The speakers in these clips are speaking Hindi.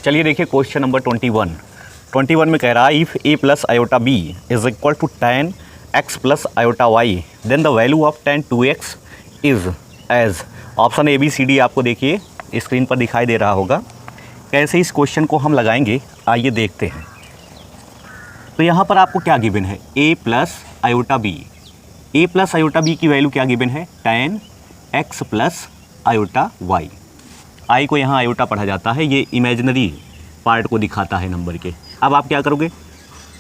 चलिए देखिए क्वेश्चन नंबर 21 में कह रहा है if A plus iota B is equal to tan x plus iota Y then the value of tan 2x is as. Option A B C D आपको देखिए स्क्रीन पर दिखाई दे रहा होगा। कैसे इस क्वेश्चन को हम लगाएंगे आइए देखते हैं। तो यहाँ पर आपको क्या गिवन है, a plus iota B. a plus iota B की वैल्यू क्या गिवन है, tan x plus iota Y. I को यहाँ आयोटा पढ़ा जाता है, ये इमेजिनरी पार्ट को दिखाता है नंबर के। अब आप क्या करोगे,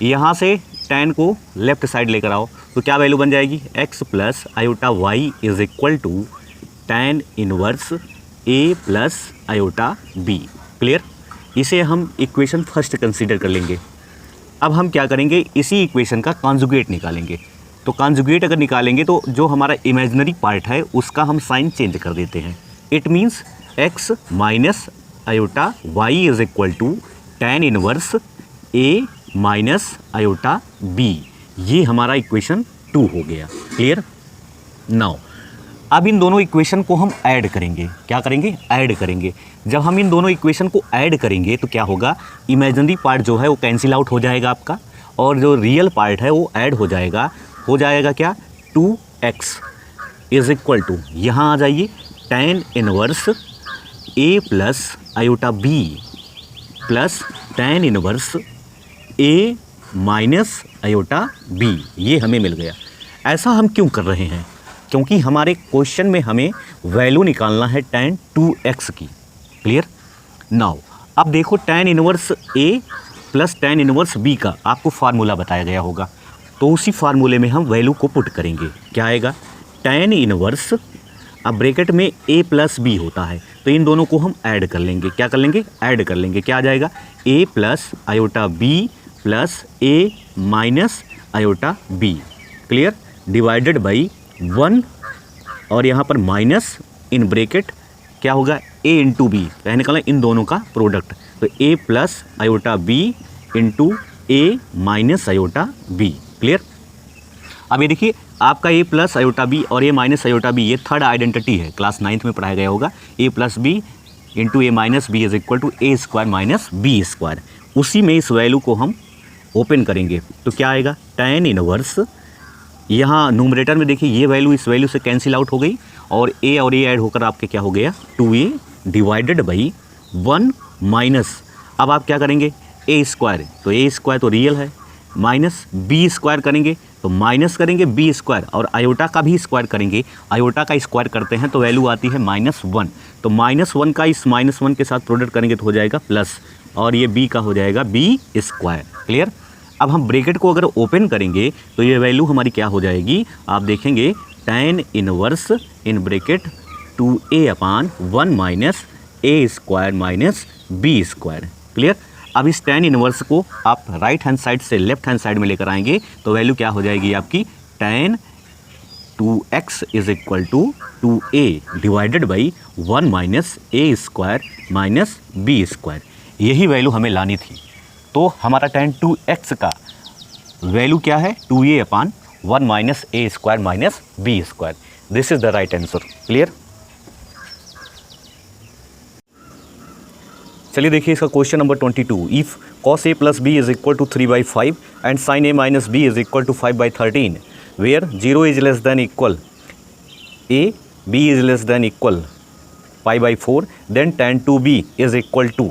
यहाँ से tan को लेफ्ट साइड लेकर आओ तो क्या वैल्यू बन जाएगी, x plus iota Y is equal to tan inverse a plus iota b। Clear. इसे हम इक्वेशन फर्स्ट कंसीडर कर लेंगे। अब हम क्या करेंगे, इसी इक्वेशन का कॉन्जुगेट निकालेंगे। तो कॉन्जुगेट अगर निकालेंगे तो जो हमारा इमेजिनरी पार्ट है उसका हम साइन चेंज कर देते हैं। It means x minus iota y is equal to tan inverse a minus iota b। ये हमारा इक्वेशन 2 हो गया। क्लियर। नाउ अब इन दोनों इक्वेशन को हम ऐड करेंगे। क्या करेंगे, ऐड करेंगे। जब हम इन दोनों इक्वेशन को ऐड करेंगे तो क्या होगा, इमेजिनरी पार्ट जो है वो कैंसिल आउट हो जाएगा आपका, और जो रियल पार्ट है वो ऐड हो जाएगा क्या, 2x इज इक्वल टू, यहाँ आ जाइए, tan inverse a plus iota b plus tan inverse a minus iota b। ये हमें मिल गया। ऐसा हम क्यों कर रहे हैं, क्योंकि हमारे क्वेश्चन में हमें वैल्यू निकालना है tan 2x की। क्लियर। नाउ अब देखो tan inverse a plus tan inverse b का आपको फार्मूला बताया गया होगा, तो उसी फार्मूले में हम वैल्यू को पुट करेंगे। क्या आएगा, tan इनवर्स, अब ब्रैकेट में a प्लस b होता है तो इन दोनों को हम ऐड कर लेंगे। क्या कर लेंगे, ऐड कर लेंगे। क्या आ जाएगा, a plus iota b plus a minus iota b। Clear. Divided by 1 और यहाँ पर माइनस इन ब्रैकेट क्या होगा, a इंटू बी, यानी निकाला इन दोनों का प्रोडक्ट, तो a plus iota b into a minus iota b। Clear. अब ये देखिए आपका a प्लस आयोटा b और a माइनस आयोटा b ये थर्ड आइडेंटिटी है, क्लास 9th में पढ़ाया गया होगा। a plus b into a minus b is equal to a square minus b square. उसी में इस वैल्यू को हम ओपन करेंगे तो क्या आएगा, tan इनवर्स, यहाँ न्यूमरेटर में देखिए ये वैल्यू इस वैल्यू से कैंसिल आउट हो गई और a और a ऐड होकर आपके क्या हो गया, 2a डिवाइडेड बाई 1 माइनस, अब आप क्या करेंगे, a स्क्वायर, तो a स्क्वायर तो रियल है, माइनस b स्क्वायर करेंगे तो माइनस करेंगे b स्क्वायर, और आयोटा का भी स्क्वायर करेंगे, आयोटा का स्क्वायर करते हैं तो वैल्यू आती है -1, तो -1 का इस -1 के साथ प्रोडक्ट करेंगे तो हो जाएगा प्लस, और ये b का हो जाएगा b स्क्वायर। क्लियर। अब हम ब्रैकेट को अगर ओपन करेंगे तो ये वैल्यू हमारी क्या हो जाएगी, आप देखेंगे tan inverse in bracket 2a upon 1 minus a square minus b square. Clear. अब इस tan इनवर्स को आप राइट हैंड साइड से लेफ्ट हैंड साइड में लेकर आएंगे तो वैल्यू क्या हो जाएगी आपकी, tan 2x is equal to 2a divided by 1 minus a square minus b square. यही वैल्यू हमें लानी थी। तो हमारा tan 2x का वैल्यू क्या है, 2a upon 1 minus a square minus b square. This is the right answer. Clear. चलिए देखिए इसका question number 22। If cos a plus b is equal to 3/5 and sin a minus b is equal to 5/13 where 0 is less than equal a, b is less than equal π/4 then tan 2b is equal to.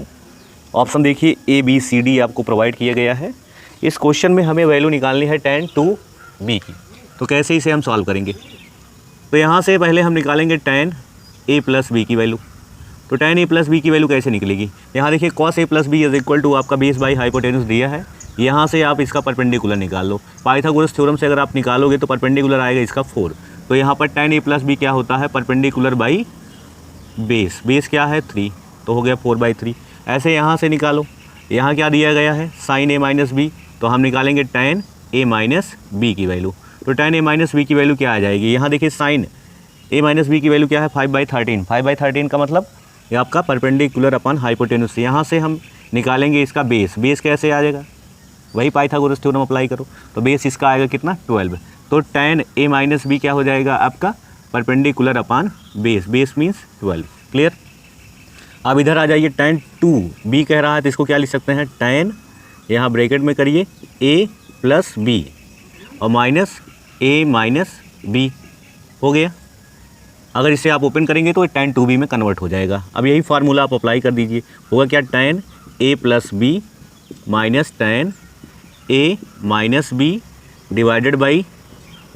Option देखिए a b c d आपको प्रोवाइड किया गया है। इस क्वेश्चन में हमें वैल्यू निकालनी है tan 2b की, तो कैसे इसे हम सॉल्व करेंगे, तो यहाँ से पहले हम निकालेंगे tan a प्लस b की वैल्यू। तो tan a प्लस b की वैल्यू कैसे निकलेगी, यहाँ देखिए cos a plus b is equal to आपका बेस बाई हाइपोटेनस दिया है, यहाँ से आप इसका परपेंडिकुलर निकाल लो। पाइथागोरस थ्योरम से अगर आप निकालोगे तो परपेंडिकुलर आएगा इसका 4, तो यहाँ पर tan a प्लस b क्या होता है, परपेंडिकुलर बाई बेस, बेस क्या है 3, तो हो गया 4/3। ऐसे यहाँ से निकालो, यहाँ क्या दिया गया है, sin a माइनस b, तो हम निकालेंगे tan a माइनस b की वैल्यू। तो tan a माइनस b की वैल्यू क्या आ जाएगी, यहाँ देखिए sin a माइनस b की वैल्यू क्या है, 5/13। 5/13 का मतलब ये आपका परपेंडिकुलर अपन हाइपोटेनस। यहाँ से हम निकालेंगे इसका बेस, बेस कैसे आ जाएगा, वही पाइथागोरस थ्योरम अप्लाई करो, तो बेस इसका आएगा कितना, 12। तो tan a माइनस b क्या हो जाएगा आपका, परपेंडिकुलर अपान बेस, बेस मीन्स 12। क्लियर। अब इधर आ जाइए, tan 2b कह रहा है तो इसको क्या लिख सकते हैं, tan, यहाँ ब्रैकेट में करिए a प्लस बी और माइनस a माइनस बी, हो गया। अगर इसे आप ओपन करेंगे तो tan 2b में कन्वर्ट हो जाएगा। अब यही फार्मूला आप अप्लाई कर दीजिए, होगा क्या, tan a plus B minus tan a minus B divided by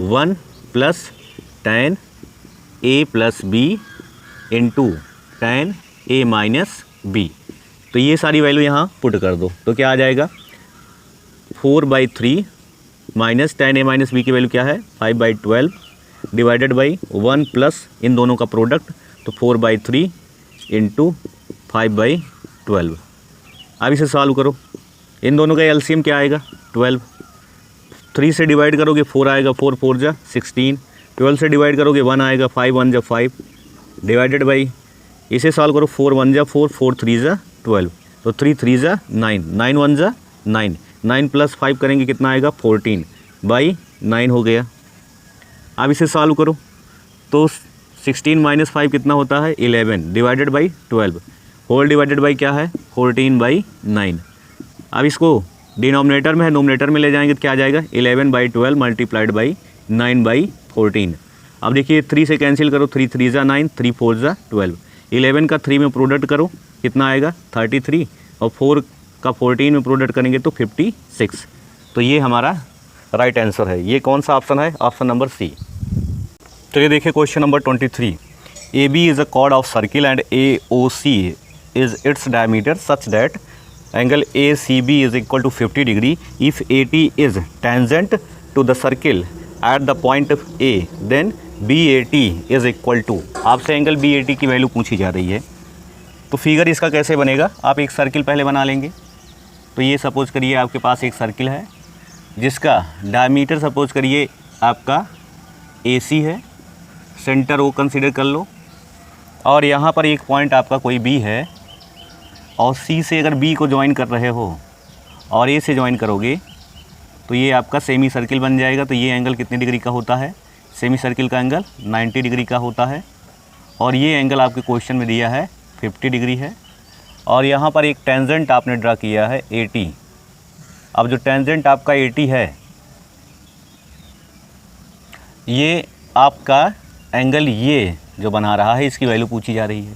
1 plus tan a plus B into tan a minus B. तो ये सारी वैल्यू यहाँ पुट कर दो तो क्या आ जाएगा, 4/3 minus tan a minus B की वैल्यू क्या है, 5/12 डिवाइडेड बाई 1 प्लस इन दोनों का प्रोडक्ट तो 4/3 इंटू 5/12। अब इसे सॉल्व करो, इन दोनों का एलसीएम क्या आएगा, 12। 3 से डिवाइड करोगे 4 आएगा, 4 4 जा 16, 12 से डिवाइड करोगे 1 आएगा, 5 1 जा 5 डिवाइडेड बाई, इसे सॉल्व करो, 4 1 जा 4, 4 3 जा 12, तो 3 3 जा 9, 9 1 जा 9, 9 प्लस 5 करेंगे कितना आएगा, 14/9 हो गया। अब इसे सॉल्व करो तो 16 माइनस 5 कितना होता है, 11 divided by 12 whole divided by क्या है, 14/9। अब इसको डिनोमिनेटर में है, नोमिनेटर में ले जाएंगे तो क्या आ जाएगा, 11/12 मल्टीप्लाइड बाई 9/14। अब देखिए 3 से कैंसिल करो, 3 3 जा 9, 3 4 जा 12, 11 का 3 में प्रोडक्ट करो कितना आएगा, 33 और 4 का 14 में प्रोडक्ट करेंगे तो 56। तो ये हमारा राइट आंसर है। ये कौन सा ऑप्शन है, ऑप्शन नंबर सी। चलिए देखिए question number 23। A B is a chord of circle and A O C is its diameter such that angle A C B is equal to 50 degree if A T is tangent to the circle at the point A then B A T is equal to, आपसे एंगल बी ए टी की वैल्यू पूछी जा रही है। तो फिगर इसका कैसे बनेगा, आप एक सर्किल पहले बना लेंगे। तो ये सपोज करिए आपके पास एक सर्किल है जिसका डायमीटर सपोज करिए आपका ए सी है, सेंटर वो कंसीडर कर लो, और यहाँ पर एक पॉइंट आपका कोई बी है और सी से अगर बी को ज्वाइन कर रहे हो और ए से ज्वाइन करोगे तो ये आपका सेमी सर्किल बन जाएगा। तो ये एंगल कितने डिग्री का होता है, सेमी सर्किल का एंगल 90 डिग्री का होता है और ये एंगल आपके क्वेश्चन में दिया है 50 डिग्री है। और यहाँ पर एक टेंजेंट आपने ड्रा किया है 80। अब जो टेंजेंट आपका 80 है ये आपका एंगल ये जो बना रहा है इसकी वैल्यू पूछी जा रही है,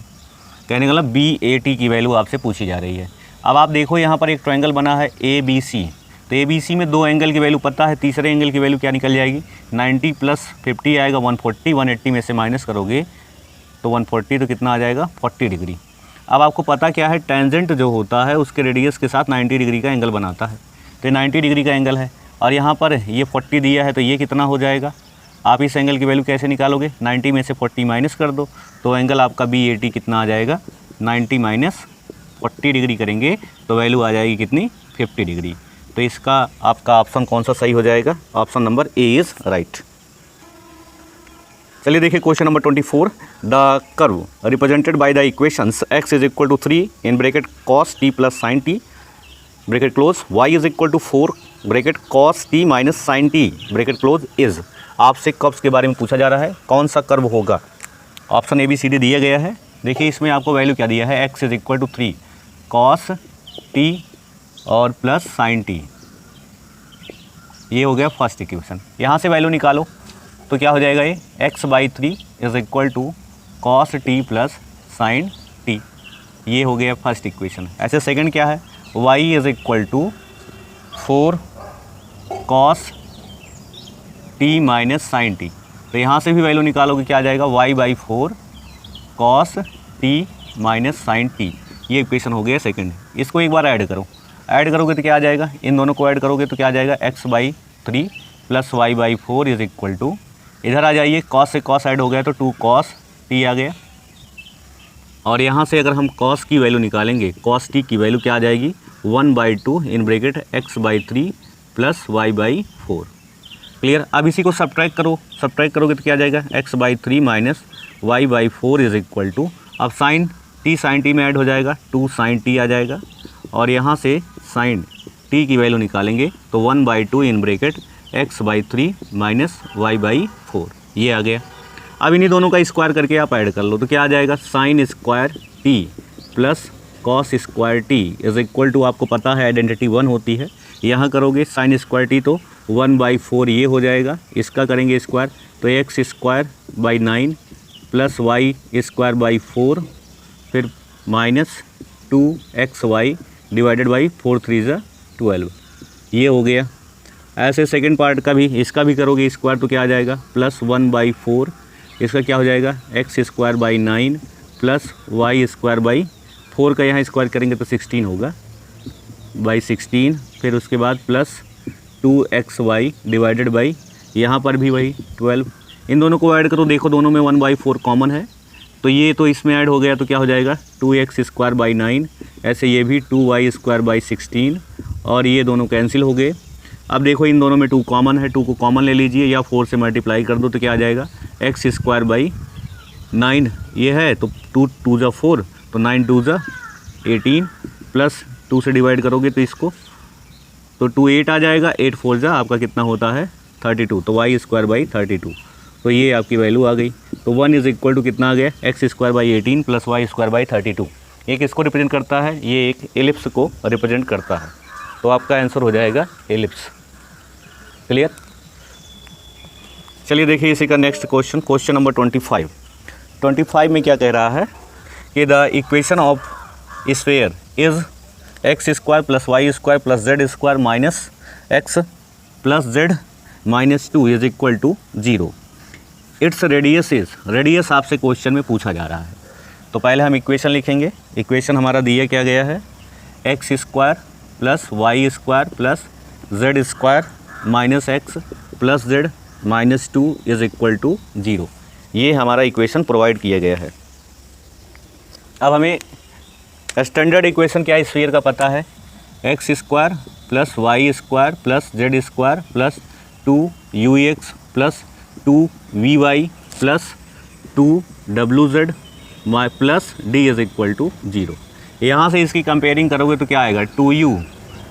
कहने का मतलब बी ए टी की वैल्यू आपसे पूछी जा रही है। अब आप देखो यहाँ पर एक ट्रायंगल बना है ए बी सी, तो ए बी सी में दो एंगल की वैल्यू पता है, तीसरे एंगल की वैल्यू क्या निकल जाएगी, 90 प्लस 50 आएगा 140, 180 में से माइनस करोगे तो 140 तो कितना आ जाएगा 40 डिग्री। अब आपको पता क्या है, टेंजेंट जो होता है उसके रेडियस के साथ 90 डिग्री का एंगल बनाता है, तो 90 डिग्री का एंगल है और यहाँ पर ये 40 दिया है तो ये कितना हो जाएगा। आप इस एंगल की वैल्यू कैसे निकालोगे, 90 में से 40 माइनस कर दो तो एंगल आपका बी ए टी कितना आ जाएगा, 90 माइनस 40 डिग्री करेंगे तो वैल्यू आ जाएगी कितनी, 50 डिग्री। तो इसका आपका ऑप्शन कौन सा सही हो जाएगा, option number A is right. चलिए देखिए question number 24। The curve represented by the equations x is equal to 3 in bracket cos t plus sin t bracket close, y is equal to 4 bracket cos t minus sin t bracket close is. आपसे कर्व्स के बारे में पूछा जा रहा है, कौन सा कर्व होगा। Option A B C D दिया गया है। देखिए इसमें आपको वैल्यू क्या दिया है, x is equal to 3 cos t और प्लस sin t, ये हो गया फर्स्ट इक्वेशन। यहाँ से वैल्यू निकालो तो क्या हो जाएगा, ये x/3 is equal to cos t plus sin t, ये हो गया फर्स्ट इक्वेशन। ऐसे सेकंड क्या है, y is equal to 4 cos t minus sin t, तो यहाँ से भी वैल्यू निकालोगे क्या आ जाएगा, y/4 cos t minus sin t, ये इक्वेशन हो गया सेकंड। इसको एक बार ऐड करो, ऐड करोगे तो क्या आ जाएगा, इन दोनों को ऐड करोगे तो क्या आ जाएगा, x/3 plus y/4 is equal to, इधर आ जाइए cos से cos ऐड हो गया तो 2 cos t आ गया। और यहाँ से अगर हम cos की वैल्यू निकालेंगे, cos t की वैल्यू क्या आ जाएगी, 1/2 in bracket x/3 plus y/4। Clear. अब इसी को सब्ट्रैक्ट करो, सब्ट्रैक्ट करोगे तो क्या आ जाएगा, x/3 minus y/4 is equal to, अब sin t में ऐड हो जाएगा 2 sin t आ जाएगा और यहाँ से sin t की वैल्यू निकालेंगे तो 1/2 in bracket x/3 minus y/4, ये आ गया। अब इन्हीं दोनों का स्क्वायर करके आप ऐड कर लो तो क्या आ जाएगा, sin square t plus cos square T is equal to, आपको पता है आइडेंटिटी 1 होती है, यहाँ करोगे साइन स्क्वायर टी तो 1/4 ये हो जाएगा, इसका करेंगे स्क्वायर तो x square by 9 plus y square by 4 फिर माइनस 2xy डिवाइडेड बाई 4 3 ज़ा 12, ये हो गया। ऐसे सेकंड पार्ट का भी, इसका भी करोगे स्क्वायर तो क्या आ जाएगा प्लस 1/4, इसका क्या हो जाएगा x square by 9 plus y square by 4 का यहाँ स्क्वायर करेंगे तो 16 होगा बाई 16, फिर उसके बाद प्लस 2xy डिवाइडेड बाई यहाँ पर भी वही 12। इन दोनों को ऐड करो, देखो दोनों में 1/4 कॉमन है तो ये तो इसमें ऐड हो गया तो क्या हो जाएगा 2x स्क्वायर बाई 9, ऐसे ये भी 2y स्क्वायर बाई 16 और ये दोनों कैंसिल हो गए। अब देखो इन दोनों में 2 कॉमन है, 2 को कॉमन ले लीजिए या 4 से मल्टीप्लाई कर दो तो क्या आ जाएगा एक्स स्क्वायर बाई 9 ये है तो 2 2 ज़ा 4 तो 9 2 ज़ा 18 प्लस 2 से डिवाइड करोगे तो इसको तो 2 8 आ जाएगा, 8 4 ज़ा आपका कितना होता है 32, तो वाई स्क्वायर बाई 32, तो ये आपकी वैल्यू आ गई। तो 1 इज़ इक्वल टू कितना आ गया x square by 18 plus y square by 32। ये किसको रिप्रेजेंट करता है, ये एक एलिप्स को रिप्रेजेंट करता है, तो आपका आंसर हो जाएगा एलिप्स। क्लियर। चलिए देखिए इसी का नेक्स्ट क्वेश्चन, क्वेश्चन नंबर 25 में क्या कह रहा है कि the equation of sphere is x square plus y square plus z square minus x plus z minus 2 is equal to 0। Its radius is, radius आपसे क्वेश्चन में पूछा जा रहा है, तो पहले हम इक्वेशन लिखेंगे। इक्वेशन हमारा दिया क्या गया है x square plus y square plus z square minus x plus z minus 2 is equal to 0। ये हमारा इक्वेशन प्रोवाइड किया गया है। अब हमें स्टैंडर्ड इक्वेशन क्या है स्फीयर का पता है, x square plus y square plus z square plus 2ux plus 2vy plus 2wz plus d is equal to 0। यहाँ से इसकी कंपेयरिंग करोगे तो क्या आएगा 2u,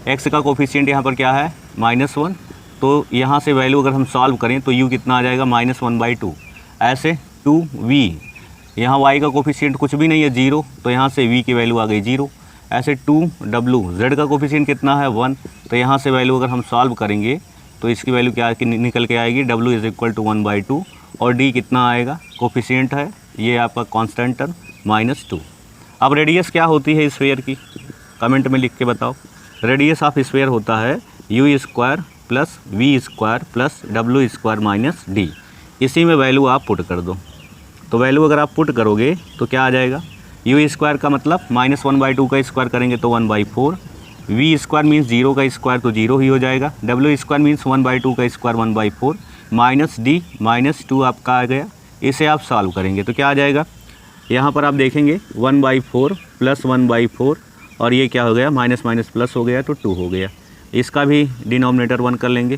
x का कोफिशिएंट यहाँ पर क्या है -1, तो यहाँ से वैल्यू अगर हम सॉल्व करें तो u कितना आ जाएगा -1/2। ऐसे 2v, यहाँ y का कोफिशिएंट कुछ भी नहीं है 0, तो यहाँ से v की वैल्यू आ गई 0। ऐसे 2w, z का कोफिशिएंट कितना है 1, तो यहाँ से वैल्यू अगर हम सॉल्व करेंगे तो इसकी वैल्यू क्या निकल के आएगी w इज इक्वल टू 1/2 और d कितना आएगा कोफिशिएंट है ये आपका कांस्टेंट टर्म -2। अब रेडियस क्या होती है स्फीयर की, कमेंट में लिख के बताओ। रेडियस ऑफ स्फीयर होता है u square plus v square plus w square minus d। इसी में वैल्यू आप पुट कर दो, तो वैल्यू अगर आप पुट करोगे तो क्या आ जाएगा u स्क्वायर का मतलब -1/2 का स्क्वायर करेंगे तो 1/4, v स्क्वायर मीन्स 0 का स्क्वायर तो 0 ही हो जाएगा, w स्क्वायर मीन्स 1/2 का स्क्वायर 1/4 माइनस d -2 आपका आ गया। इसे आप सॉल्व करेंगे तो क्या आ जाएगा, यहाँ पर आप देखेंगे 1/4 प्लस 1/4 और ये क्या हो गया माइनस माइनस प्लस हो गया तो 2 हो गया। इसका भी डिनोमिनेटर 1 कर लेंगे।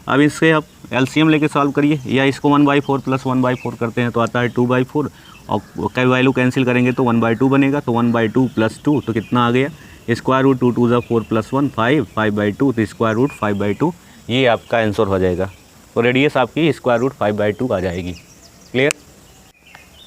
अब इससे आप एलसीएम लेके सॉल्व करिए, या इसको 1/4 प्लस 1/4 करते हैं तो आता है 2/4 और कई वैल्यू कैंसिल करेंगे तो 1/2 बनेगा, तो 1/2 प्लस 2 तो कितना आ गया स्क्वायर रूट 2 2 4 प्लस 1 5 5/2 तो स्क्वायर रूट 5/2, ये आपका आंसर हो जाएगा। तो रेडियस आपकी स्क्वायर रूट 5/2 आ जाएगी। क्लियर।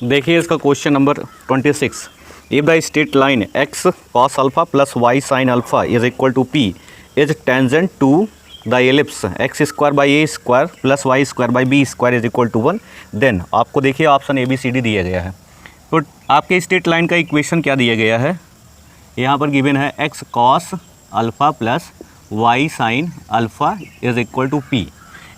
देखिए इसका question number 26, if the straight line x cos alpha plus y sine alpha is equal to P is tangent to the ellipse x square by A square plus y square by B square is equal to 1, then आपको देखिए ऑप्शन ABCD दिया गया है। तो आपके स्ट्रेट लाइन का इक्वेशन क्या दिया गया है, यहाँ पर गिवन है x cos alpha plus y sine alpha is equal to P.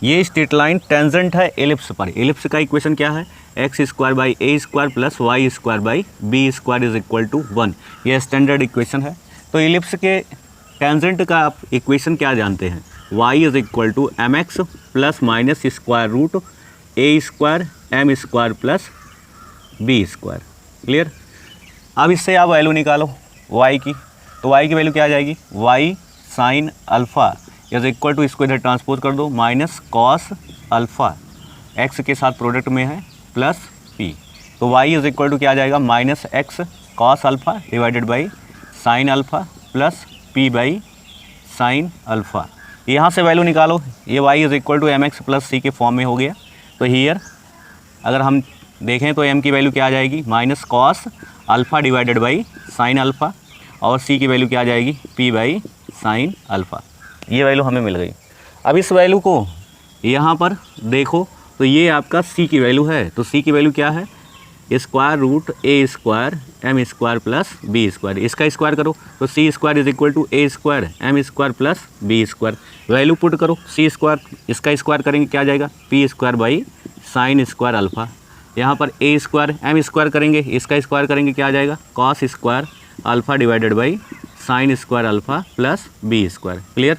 ये स्ट्रेट लाइन टेंजेंट है एलिप्स पर। एलिप्स का इक्वेशन क्या है x square by A square plus y square by B square is equal to 1, ये स्टैंडर्ड इक्वेशन है। तो एलिप्स के टेंजेंट का आप इक्वेशन क्या जानते हैं, y is equal to M x plus minus square root A square M square plus B square. Clear. अब इससे आप वैल्यू निकालो y की, तो y की वैल्यू क्या आ जाएगी y sine alpha is equal to, इसको इधर ट्रांसपोज कर दो माइनस कॉस अल्फ़ा x के साथ प्रोडक्ट में है प्लस p, तो y इज इक्वल टू क्या आ जाएगा minus x cos alpha divided by sine alpha plus p by sine alpha. यहाँ से वैल्यू निकालो, ये y is equal to M x plus c के फॉर्म में हो गया। तो हियर अगर हम देखें तो m की वैल्यू क्या आ जाएगी minus cos alpha divided by sine alpha, और सी की वैल्यू क्या आ जाएगी, पी बाई साइन अल्फ़ा। ये वैल्यू हमें मिल गई। अब इस वैल्यू को यहाँ पर देखो तो ये आपका सी की वैल्यू है, तो सी की वैल्यू क्या है, स्क्वायर रूट ए square M square plus B square. इसका स्क्वायर करो तो c square is equal to A square M square plus B square. Value put करो, सी स्क्वायर इसका स्क्वायर करेंगे क्या आ जाएगा, p square by sine square alpha. यहाँ पर ए स्क्वायर एम स्क्वायर करेंगे, इसका स्क्वायर करेंगे क्या आ जाएगा, cos square alpha divided by sine square alpha plus B square. Clear.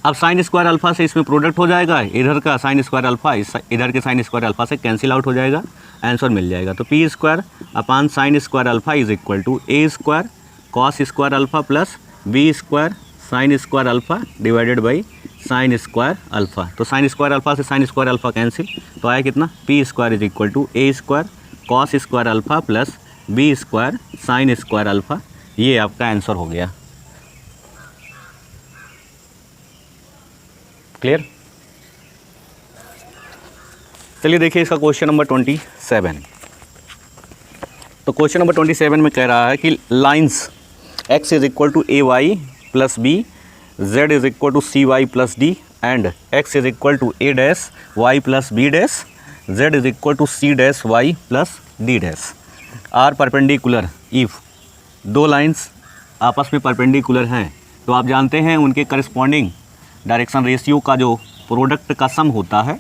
अब साइन स्क्वायर अल्फ़ा से इसमें प्रोडक्ट हो जाएगा, इधर का साइन स्क्वायर अल्फ़ा इधर के साइन स्क्वायर अल्फ़ा से कैंसिल आउट हो जाएगा, आंसर मिल जाएगा। तो P square upon sine square alpha is equal to A square cos square alpha plus B square sine square alpha divided by sine square alpha. तो साइन स्क्वायर अल्फ़ा से साइन स्क्वायर अल्फ़ा कैंसिल, तो आया कितना, P square is equal to A square cos square alpha plus B square sine square alpha. ये आपका आंसर हो गया। क्लियर। चलिए देखिए इसका क्वेश्चन नंबर 27। तो क्वेश्चन नंबर 27 में कह रहा है कि lines x is equal to A y plus B, z is equal to C y plus D and x is equal to A dash y plus B dash, z is equal to C dash y plus D dash are perpendicular if. दो लाइंस आपस में परपेंडिकुलर हैं तो आप जानते हैं उनके करस्पॉन्डिंग डायरेक्शन रेशियो का जो प्रोडक्ट का सम होता है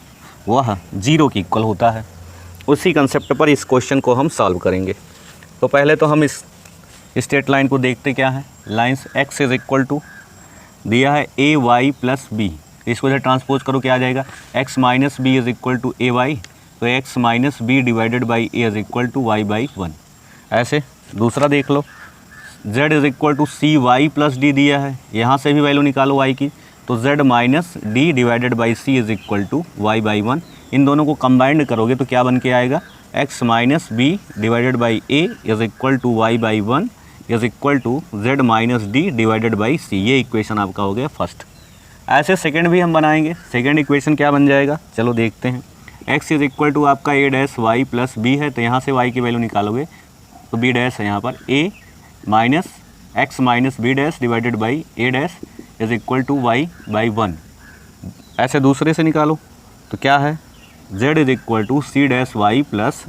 वह 0 के इक्वल होता है। उसी कंसेप्ट पर इस क्वेश्चन को हम सॉल्व करेंगे। तो पहले तो हम इस स्ट्रेट लाइन को देखते क्या है, lines x is equal to दिया है ए वाई प्लस बी, इसको इधर ट्रांसपोज करो क्या आ जाएगा, x minus B is equal to A y, तो x minus B divided by A is equal to y by 1। ऐसे दूसरा देख लो, z is equal to C y plus D दिया है, यहाँ से भी वैल्यू निकालो y की, तो z minus D divided by C is equal to y by 1। इन दोनों को कंबाइंड करोगे तो क्या बन के आएगा, x minus B divided by A is equal to y by 1 is equal to z minus D divided by c. ये इक्वेशन आपका हो गया फर्स्ट। ऐसे सेकंड भी हम बनाएंगे। सेकंड इक्वेशन क्या बन जाएगा, चलो देखते हैं। x इज इक्वल टू आपका ए डैश वाई प्लस बी है, तो यहाँ से y की वैल्यू निकालोगे तो b डैश है यहाँ पर, a minus x minus B dash divided by A dash is equal to y by 1। ऐसे दूसरे से निकालो तो क्या है, z is equal to C dash y plus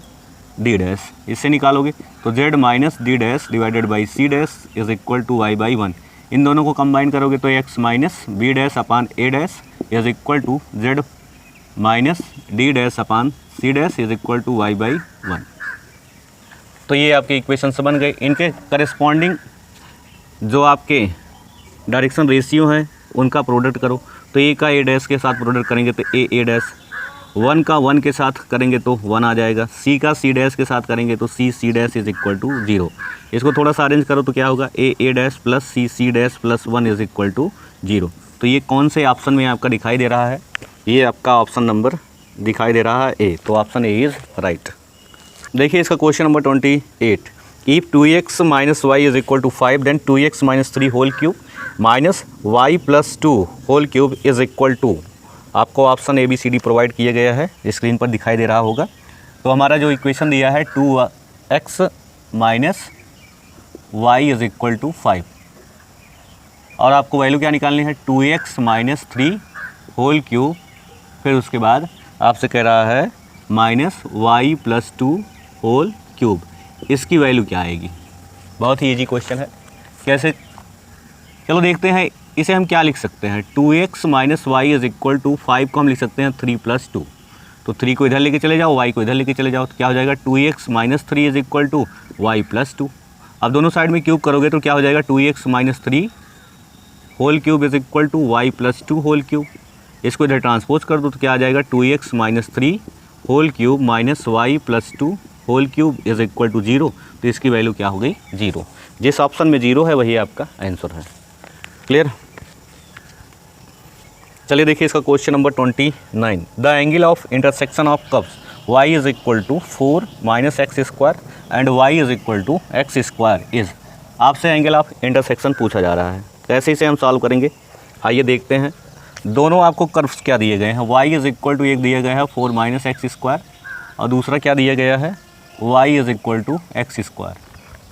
D dash, इससे निकालोगे तो z minus D dash divided by C dash is equal to y by 1। इन दोनों को कंबाइन करोगे तो x minus B dash upon A dash is equal to z minus D dash upon C dash is equal to y by 1। तो ये आपके इक्वेशंस बन गए। इनके करस्पॉन्डिंग जो आपके डायरेक्शन रेशियो हैं उनका प्रोडक्ट करो, तो ए का ए डैश के साथ प्रोडक्ट करेंगे तो ए डैश, 1 का 1 के साथ करेंगे तो 1 आ जाएगा, सी का सी डैश के साथ करेंगे तो c dash is equal to 0। इसको थोड़ा सा अरेंज करो तो क्या होगा, a dash plus c dash plus 1 is equal to 0। तो ये कौन से ऑप्शन में आपका दिखाई दे रहा है, ये आपका ऑप्शन नंबर दिखाई दे रहा है ए, तो ऑप्शन ए इज़ राइट। देखिए इसका question number 28। If 2x minus y is equal to 5 then 2x minus 3 whole cube minus y plus 2 whole cube is equal to, आपको option A B C d provide किया गया है, स्क्रीन पर दिखाई दे रहा होगा। तो हमारा जो इक्वेशन दिया है 2x minus y is equal to 5, और आपको वैल्यू क्या निकालनी है, 2x माइनस 3 होल क्यूब, फिर उसके बाद आपसे कह रहा है minus y plus 2 whole cube, इसकी वैल्यू क्या आएगी। बहुत ही इजी क्वेश्चन है। कैसे, चलो देखते हैं। इसे हम क्या लिख सकते हैं, 2x minus y is equal to 5 को हम लिख सकते हैं 3 प्लस 2, तो 3 को इधर लेके चले जाओ, y को इधर लेके चले जाओ, तो क्या हो जाएगा 2x minus 3 is equal to y plus 2। अब दोनों साइड में क्यूब करोगे तो क्या हो जाएगा, 2x minus 3 whole cube is equal to y plus 2 whole cube. इसको इधर ट्रांसपोज कर दो तो क्या आ जाएगा, 2x minus 3 whole cube minus y plus 2 whole cube is equal to 0। तो इसकी वैल्यू क्या हो गई, 0। जिस ऑप्शन में 0 है वही आपका आंसर है। क्लियर। चलिए देखिए इसका question number 29। The angle of intersection of curves y is equal to 4 minus x square and y is equal to x square is. आपसे एंगल ऑफ इंटरसेक्शन पूछा जा रहा है, कैसे इसे हम सॉल्व करेंगे, आइए देखते हैं। दोनों आपको कर्व्स क्या दिए गए हैं, y इज इक्वल टू एक दिया गया है 4 माइनस एक्स स्क्वायर, और दूसरा क्या दिया गया है y is equal to x square.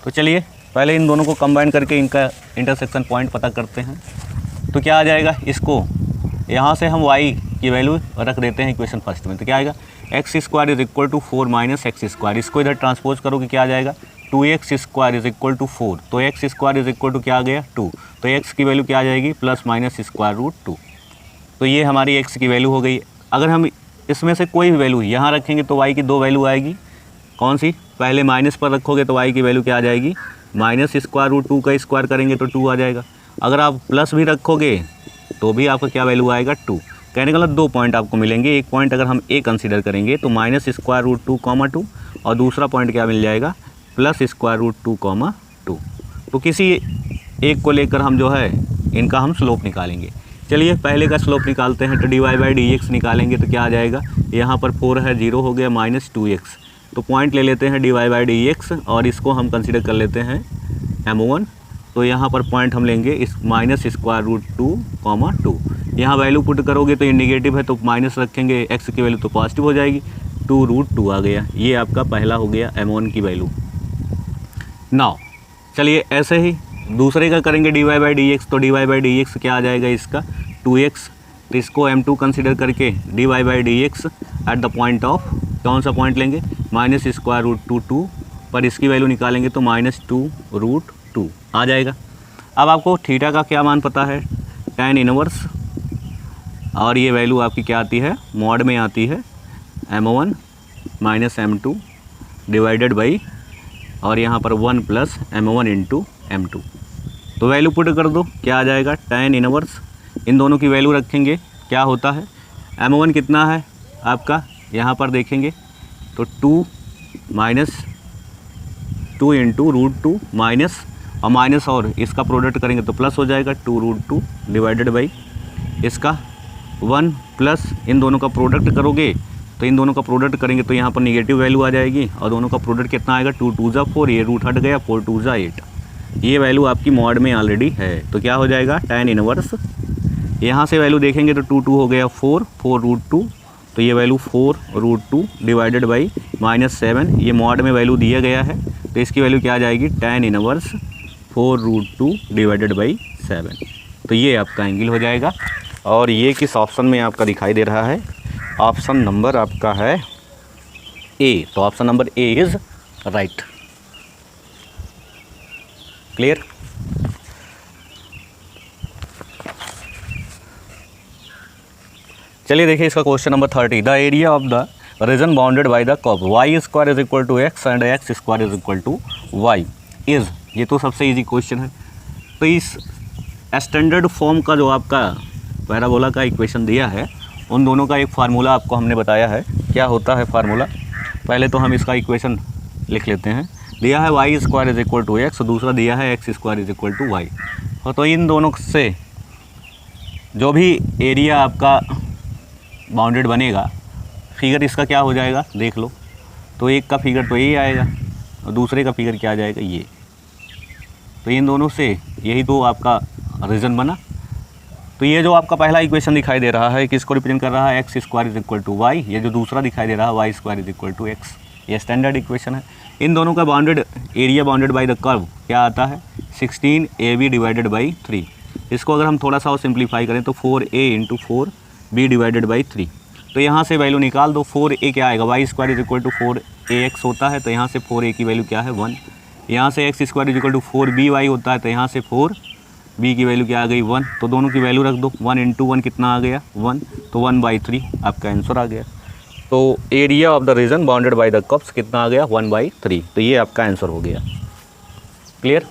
तो चलिए पहले इन दोनों को कंबाइन करके इनका इंटरसेक्शन पॉइंट पता करते हैं। तो क्या आ जाएगा, इसको यहाँ से हम y की वैल्यू रख देते हैं इक्वेशन फर्स्ट में। तो क्या आएगा, x square is equal to 4 minus x square. इसको इधर ट्रांसपोज करोगे क्या आ जाएगा, 2x square is equal to 4। तो x square is equal to क्या आ गया 2। तो x की वैल्यू क्या आ जाएगी, प्लस माइनस स्क्वायर रूट 2। तो ये हमारी x की वैल्यू हो गई। अगर हम इसमें से कोई भी वैल्यू यहाँ रखेंगे तो y की दो वैल्यू आएगी। कौन सी, पहले माइनस पर रखोगे तो y की वैल्यू क्या आ जाएगी, माइनस स्क्वायर रूट 2 का स्क्वायर करेंगे तो 2 आ जाएगा। अगर आप प्लस भी रखोगे तो भी आपका क्या वैल्यू आएगा 2। कहने का मतलब 2 पॉइंट आपको मिलेंगे। एक पॉइंट अगर हम ए कंसीडर करेंगे तो माइनस स्क्वायर रूट 2 कॉमा 2, और दूसरा पॉइंट क्या मिल जाएगा, प्लस स्क्वायर रूट 2 कॉमा 2। तो किसी एक को लेकर हम जो है इनका हम स्लोप निकालेंगे। चलिए पहले का स्लोप निकालते हैं। तो D y by D x निकालेंगे तो क्या आ जाएगा, यहाँ पर 4 है, 0 हो गया, माइनस 2x। तो पॉइंट ले लेते हैं D y by D x और इसको हम कंसीडर कर लेते हैं m1। तो यहाँ पर पॉइंट हम लेंगे इस माइनस स्क्वायर रूट 2 कॉमा 2। यहाँ वैल्यू पुट करोगे तो ये नेगेटिव है तो माइनस रखेंगे, x की वैल्यू तो पॉजिटिव हो जाएगी, 2 रूट 2 आ गया। ये आपका पहला हो गया m1 की वैल्यू। नाउ चलिए ऐसे ही दूसरे का करेंगे d y by D x. तो D y by D x क्या आ जाएगा इसका 2x। तो इसको m2 कंसिडर करके D y by D x at the point of, कौन सा पॉइंट लेंगे, माइनस स्क्वायर रूट 2 पर इसकी वैल्यू निकालेंगे तो माइनस 2 रूट 2 आ जाएगा। अब आपको थीटा का क्या मान पता है, tan इनवर्स, और ये वैल्यू आपकी क्या आती है, मॉड में आती है m1 minus m2 divided by, और यहाँ पर 1 प्लस m1 इंटू m2। तो वैल्यू पुट कर दो, क्या आ जाएगा, tan इनवर्स। इन दोनों की वैल्यू रखेंगे, क्या होता है, m1 कितना है आपका, यहाँ पर देखेंगे तो 2 माइनस 2 इंटू रूट 2 माइनस, और माइनस और इसका प्रोडक्ट करेंगे तो प्लस हो जाएगा 2 रूट 2 डिवाइडेड बाई इसका 1 प्लस, इन दोनों का प्रोडक्ट करोगे तो इन दोनों का प्रोडक्ट करेंगे तो यहाँ पर निगेटिव वैल्यू आ जाएगी, और दोनों का प्रोडक्ट कितना आएगा, 2 2 जा 4, ये रूट हट गया, 4 2 जा 8। ये वैल्यू आपकी मॉड में ऑलरेडी है। तो क्या हो जाएगा, tan इनवर्स, यहाँ से वैल्यू देखेंगे तो 2 2 हो गया 4 4 रूट 2, तो ये value 4 root 2 divided by minus 7, ये मॉड में वैल्यू दिया गया है तो इसकी वैल्यू क्या आ जाएगी, tan inverse 4 root 2 divided by 7। तो ये आपका एंगल हो जाएगा। और ये किस ऑप्शन में आपका दिखाई दे रहा है, ऑप्शन नंबर आपका है ए। तो option number A is right. Clear. चलिए देखिए इसका question number 30। The area of the region bounded by the curve y square is equal to x and x square is equal to y is, ये तो सबसे इजी क्वेश्चन है। तो इस स्टैंडर्ड फॉर्म का जो आपका पैराबोला का इक्वेशन दिया है, उन दोनों का एक फार्मूला आपको हमने बताया है। क्या होता है फार्मूला, पहले तो हम इसका इक्वेशन लिख लेते हैं। दिया है y square is equal to x, दूसरा दिया है x square is equal to y. तो इन दोनों से जो भी एरिया आपका बाउंडेड बनेगा, फिगर इसका क्या हो जाएगा देख लो। तो एक का फिगर तो यही आएगा और दूसरे का फिगर क्या आ जाएगा ये। तो इन दोनों से यही तो आपका रीजन बना। तो ये जो आपका पहला इक्वेशन दिखाई दे रहा है किसको रिप्रेजेंट कर रहा है, x square is equal to y. ये जो दूसरा दिखाई दे रहा है y square is equal to x, ये स्टैंडर्ड इक्वेशन है। इन दोनों का bounded area bounded by the curve क्या आता है, 16ab डिवाइडेड बाई 3। इसको अगर हम थोड़ा सा और सिंप्लीफाई करें तो 4a into 4b divided by 3। तो यहाँ से वैल्यू निकाल दो, 4a क्या आएगा, y square is equal to 4ax होता है, तो यहाँ से 4a की वैल्यू क्या है 1। यहाँ से x square is equal to 4by होता है, तो यहाँ से 4b की वैल्यू क्या आ गई 1। तो दोनों की वैल्यू रख दो, 1 इंटू 1 कितना आ गया 1, तो 1/3 आपका आंसर आ गया। तो area of the region bounded by the curves कितना आ गया 1/3। तो ये आपका आंसर हो गया। क्लियर।